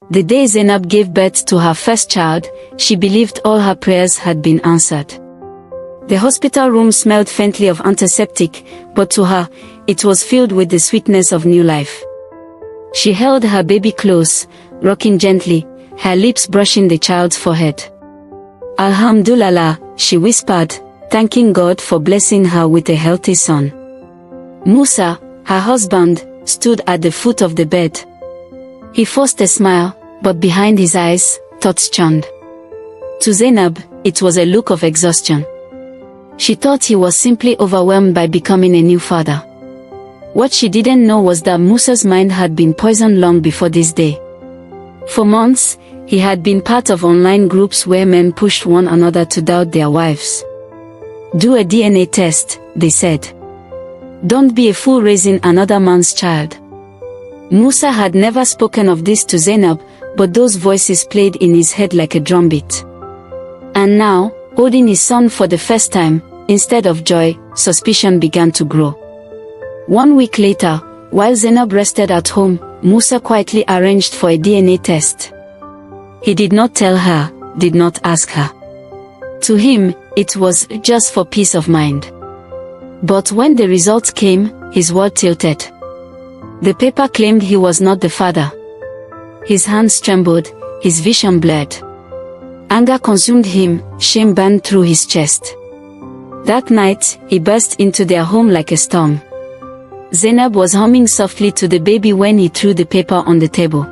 The day Zainab gave birth to her first child, she believed all her prayers had been answered. The hospital room smelled faintly of antiseptic, but to her, it was filled with the sweetness of new life. She held her baby close, rocking gently, her lips brushing the child's forehead. "Alhamdulillah," she whispered, thanking God for blessing her with a healthy son. Musa, her husband, stood at the foot of the bed. He forced a smile, but behind his eyes, thoughts churned. To Zainab, it was a look of exhaustion. She thought he was simply overwhelmed by becoming a new father. What she didn't know was that Musa's mind had been poisoned long before this day. For months, he had been part of online groups where men pushed one another to doubt their wives. "Do a DNA test," they said. "Don't be a fool raising another man's child." Musa had never spoken of this to Zainab, but those voices played in his head like a drumbeat. And now, holding his son for the first time, instead of joy, suspicion began to grow. 1 week later, while Zainab rested at home, Musa quietly arranged for a DNA test. He did not tell her, did not ask her. To him, it was just for peace of mind. But when the results came, his world tilted. The paper claimed he was not the father. His hands trembled, his vision blurred. Anger consumed him, shame burned through his chest. That night, he burst into their home like a storm. Zainab was humming softly to the baby when he threw the paper on the table.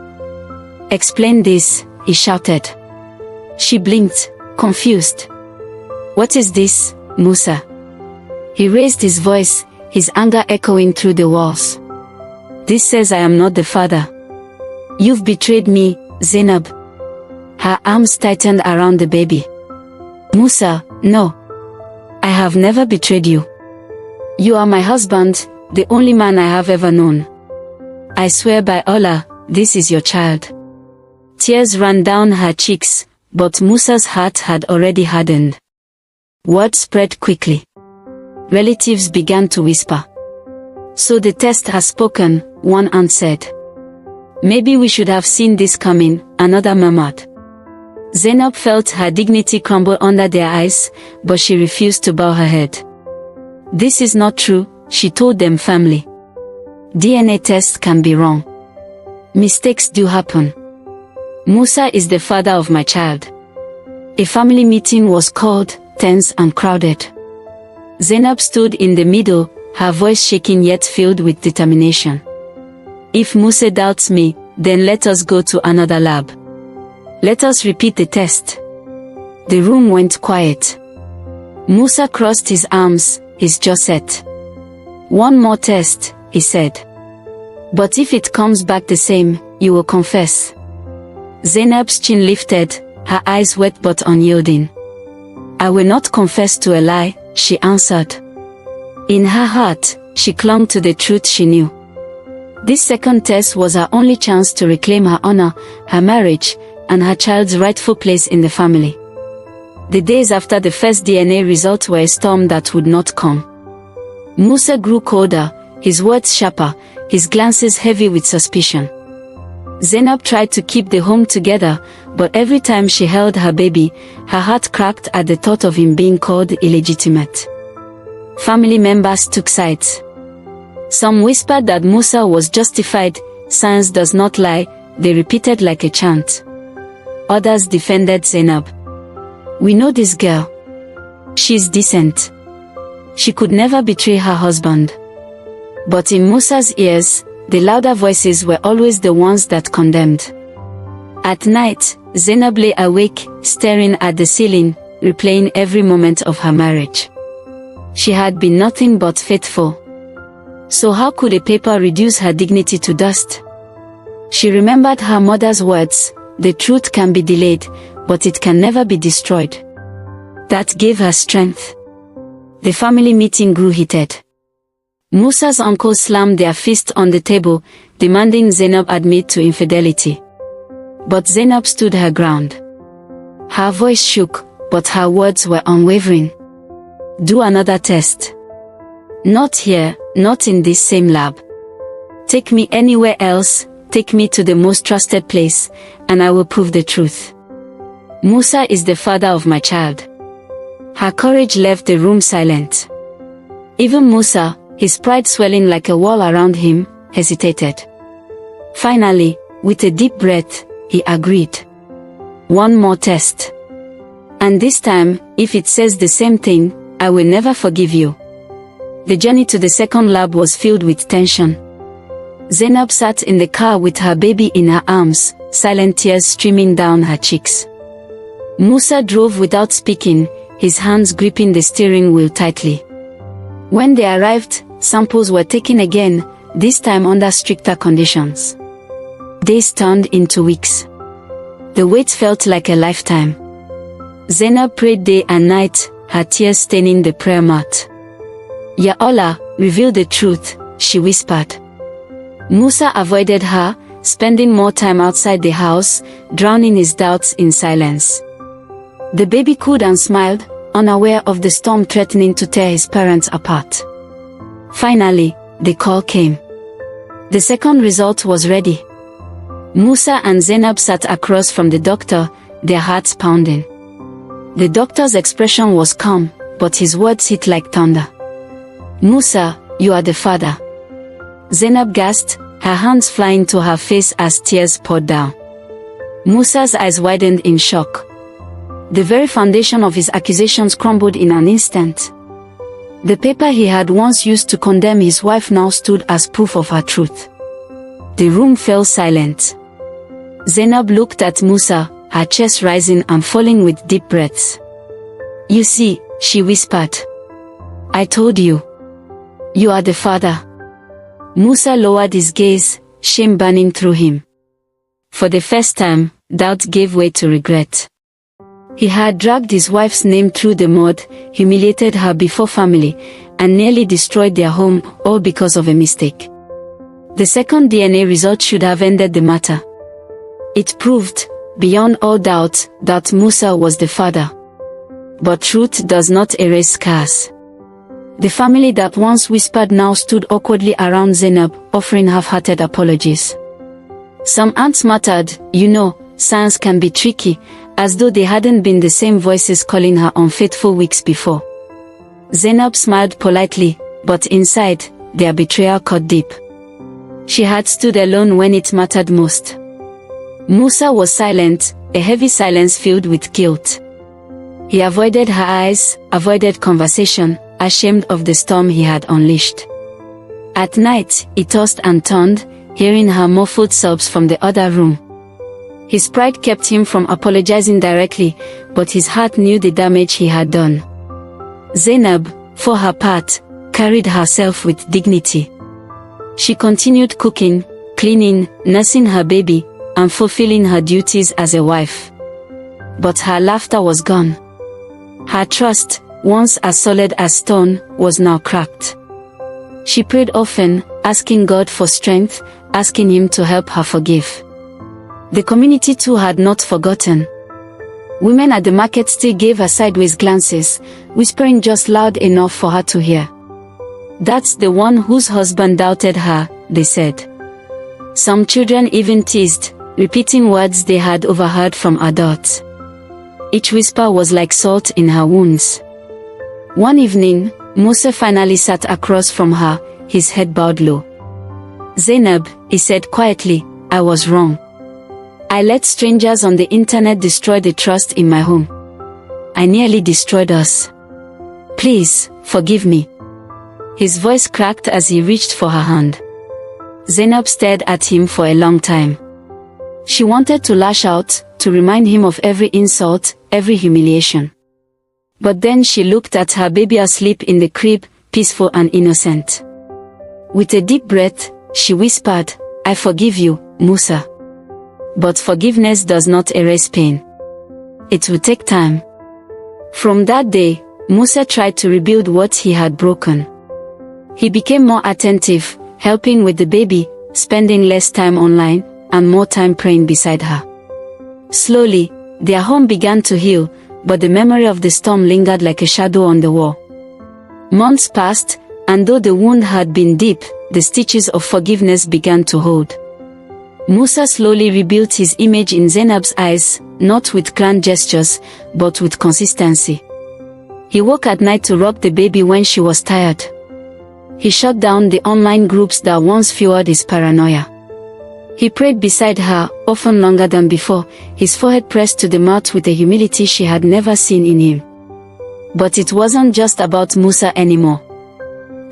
"Explain this," he shouted. She blinked, confused. "What is this, Musa?" He raised his voice, his anger echoing through the walls. "This says I am not the father. You've betrayed me, Zainab." Her arms tightened around the baby. "Musa, no. I have never betrayed you. You are my husband, the only man I have ever known. I swear by Allah, this is your child." Tears ran down her cheeks, but Musa's heart had already hardened. Word spread quickly. Relatives began to whisper. "So the test has spoken," one aunt said. "Maybe we should have seen this coming," another murmured. Zainab felt her dignity crumble under their eyes, but she refused to bow her head. "This is not true," she told them firmly. "DNA tests can be wrong. Mistakes do happen. Musa is the father of my child." A family meeting was called, tense and crowded. Zainab stood in the middle, her voice shaking yet filled with determination. "If Musa doubts me, then let us go to another lab. Let us repeat the test." The room went quiet. Musa crossed his arms, his jaw set. "One more test," he said. "But if it comes back the same, you will confess." Zainab's chin lifted, her eyes wet but unyielding. "I will not confess to a lie," she answered. In her heart, she clung to the truth she knew. This second test was her only chance to reclaim her honor, her marriage, and her child's rightful place in the family. The days after the first DNA results were a storm that would not come. Musa grew colder, his words sharper, his glances heavy with suspicion. Zainab tried to keep the home together, but every time she held her baby, her heart cracked at the thought of him being called illegitimate. Family members took sides. Some whispered that Musa was justified, "Science does not lie," they repeated like a chant. Others defended Zainab. "We know this girl. She's decent. She could never betray her husband." But in Musa's ears, the louder voices were always the ones that condemned. At night, Zainab lay awake, staring at the ceiling, replaying every moment of her marriage. She had been nothing but faithful. So how could a paper reduce her dignity to dust? She remembered her mother's words, "The truth can be delayed, but it can never be destroyed." That gave her strength. The family meeting grew heated. Musa's uncles slammed their fists on the table, demanding Zainab admit to infidelity. But Zainab stood her ground. Her voice shook, but her words were unwavering. "Do another test. Not here, not in this same lab. Take me anywhere else, take me to the most trusted place, and I will prove the truth. Musa is the father of my child." Her courage left the room silent. Even Musa, his pride swelling like a wall around him, hesitated. Finally, with a deep breath, he agreed. "One more test. And this time, if it says the same thing, I will never forgive you." The journey to the second lab was filled with tension. Zainab sat in the car with her baby in her arms, silent tears streaming down her cheeks. Musa drove without speaking, his hands gripping the steering wheel tightly. When they arrived, samples were taken again, this time under stricter conditions. Days turned into weeks. The wait felt like a lifetime. Zainab prayed day and night, her tears staining the prayer mat. "Ya Allah, reveal the truth," she whispered. Musa avoided her, spending more time outside the house, drowning his doubts in silence. The baby cooed and smiled, unaware of the storm threatening to tear his parents apart. Finally, the call came. The second result was ready. Musa and Zainab sat across from the doctor, their hearts pounding. The doctor's expression was calm, but his words hit like thunder. "Musa, you are the father." Zainab gasped, her hands flying to her face as tears poured down. Musa's eyes widened in shock. The very foundation of his accusations crumbled in an instant. The paper he had once used to condemn his wife now stood as proof of her truth. The room fell silent. Zainab looked at Musa, her chest rising and falling with deep breaths. "You see," she whispered. "I told you. You are the father." Musa lowered his gaze, shame burning through him. For the first time, doubt gave way to regret. He had dragged his wife's name through the mud, humiliated her before family, and nearly destroyed their home, all because of a mistake. The second DNA result should have ended the matter. It proved, beyond all doubt, that Musa was the father. But truth does not erase scars. The family that once whispered now stood awkwardly around Zainab, offering half-hearted apologies. Some aunts muttered, "You know, science can be tricky," as though they hadn't been the same voices calling her unfaithful weeks before. Zainab smiled politely, but inside, their betrayal cut deep. She had stood alone when it mattered most. Musa was silent, a heavy silence filled with guilt. He avoided her eyes, avoided conversation, ashamed of the storm he had unleashed. At night, he tossed and turned, hearing her muffled sobs from the other room. His pride kept him from apologizing directly, but his heart knew the damage he had done. Zainab, for her part, carried herself with dignity. She continued cooking, cleaning, nursing her baby, and fulfilling her duties as a wife. But her laughter was gone. Her trust, once as solid as stone, was now cracked. She prayed often, asking God for strength, asking Him to help her forgive. The community too had not forgotten. Women at the market still gave her sideways glances, whispering just loud enough for her to hear. "That's the one whose husband doubted her," they said. Some children even teased, repeating words they had overheard from adults. Each whisper was like salt in her wounds. One evening, Musa finally sat across from her, his head bowed low. "Zainab," he said quietly, "I was wrong. I let strangers on the internet destroy the trust in my home. I nearly destroyed us. Please, forgive me." His voice cracked as he reached for her hand. Zainab stared at him for a long time. She wanted to lash out, to remind him of every insult, every humiliation. But then she looked at her baby asleep in the crib, peaceful and innocent. With a deep breath, she whispered, "I forgive you, Musa. But forgiveness does not erase pain. It will take time." From that day, Musa tried to rebuild what he had broken. He became more attentive, helping with the baby, spending less time online, and more time praying beside her. Slowly, their home began to heal, but the memory of the storm lingered like a shadow on the wall. Months passed, and though the wound had been deep, the stitches of forgiveness began to hold. Musa slowly rebuilt his image in Zainab's eyes, not with grand gestures, but with consistency. He woke at night to rock the baby when she was tired. He shut down the online groups that once fueled his paranoia. He prayed beside her, often longer than before, his forehead pressed to the mat with a humility she had never seen in him. But it wasn't just about Musa anymore.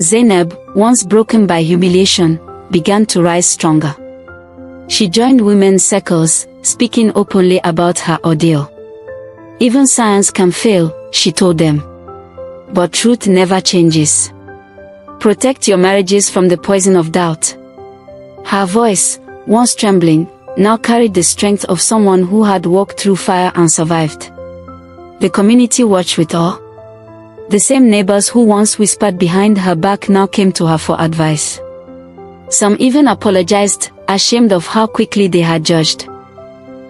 Zainab, once broken by humiliation, began to rise stronger. She joined women's circles, speaking openly about her ordeal. Even science can fail, she told them. But truth never changes. Protect your marriages from the poison of doubt. Her voice, once trembling, now carried the strength of someone who had walked through fire and survived. The community watched with awe. The same neighbors who once whispered behind her back now came to her for advice. Some even apologized, ashamed of how quickly they had judged.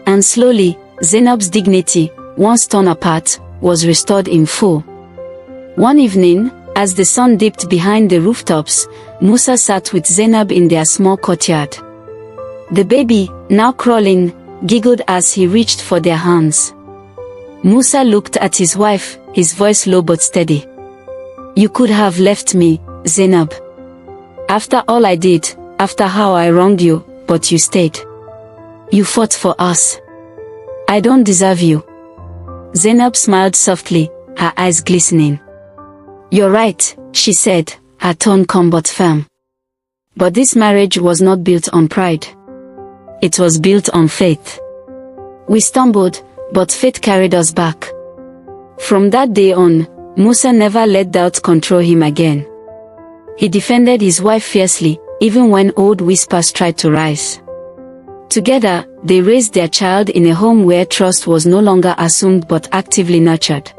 And slowly, Zainab's dignity, once torn apart, was restored in full. One evening, as the sun dipped behind the rooftops, Musa sat with Zainab in their small courtyard. The baby, now crawling, giggled as he reached for their hands. Musa looked at his wife, his voice low but steady. "You could have left me, Zainab. After all I did, after how I wronged you, but you stayed. You fought for us. I don't deserve you." Zainab smiled softly, her eyes glistening. "You're right," she said, her tone calm but firm. "But this marriage was not built on pride. It was built on faith. We stumbled, but faith carried us back." From that day on, Musa never let doubt control him again. He defended his wife fiercely, even when old whispers tried to rise. Together, they raised their child in a home where trust was no longer assumed but actively nurtured.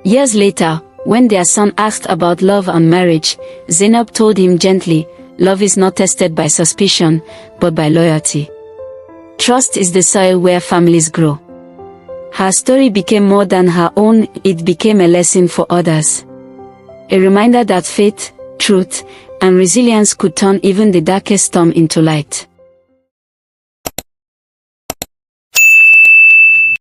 Years later, when their son asked about love and marriage, Zainab told him gently, "Love is not tested by suspicion, but by loyalty. Trust is the soil where families grow." Her story became more than her own, it became a lesson for others. A reminder that faith, truth, and resilience could turn even the darkest storm into light.